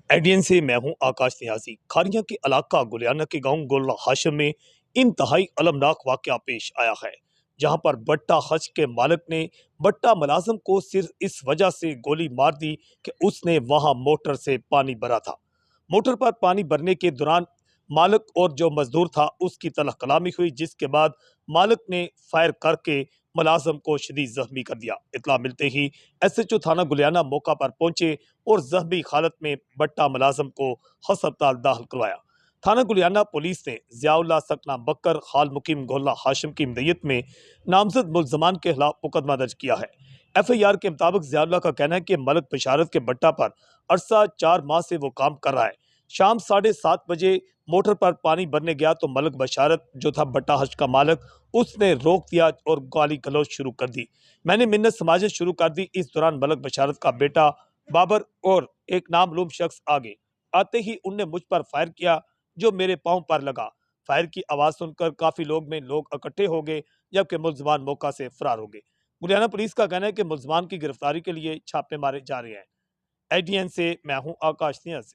एडियन से मैं हूं आकाश नियाजी। खारिया के इलाका गुलियाना के गांव गोला हाशिम में इंतहाई अलमनाक वाकया पेश आया है, जहां पर बट्टा हज के मालिक ने बट्टा मुलाजिम को सिर्फ इस वजह से गोली मार दी कि उसने वहां मोटर से पानी भरा था। मोटर पर पानी भरने के दौरान मालिक और जो मजदूर था उसकी तलख कलामी हुई, जिसके बाद मालिक ने फायर करके मुलाजम को शदीद जख्मी कर दिया। इतला मिलते ही SHO थाना गुलियाना मौका पर पहुंचे और जख्मी हालत में बट्टा मुलाजम को हस्पताल दाखिल करवाया। थाना गुलियाना पुलिस ने जियाउल्लाह सकना बकर खाल मुकीम गोला हाशिम की मदयत में नामजद मुलजमान के खिलाफ मुकदमा दर्ज किया है। FIR के मुताबिक जियाउल्लाह का कहना है कि मलिक बशारत के बट्टा पर अरसा 4 माह से वो काम कर रहा है। शाम 7:30 बजे मोटर पर पानी भरने गया तो मलिक बशारत जो था बट्टा हज का मालिक, उसने रोक दिया और गाली गलौज शुरू कर दी। मैंने मिन्नत समाजत शुरू कर दी। इस दौरान मलिक बशारत का बेटा बाबर और एक नामलूम शख्स आगे आते ही उनने मुझ पर फायर किया, जो मेरे पांव पर लगा। फायर की आवाज सुनकर काफी लोग इकट्ठे हो गए, जबकि मुलजमान मौका से फरार हो गए। गुलियाना पुलिस का कहना है कि मुलजमान की गिरफ्तारी के लिए छापे मारे जा रहे हैं। ADN से मैं हूं आकाश नियाज़।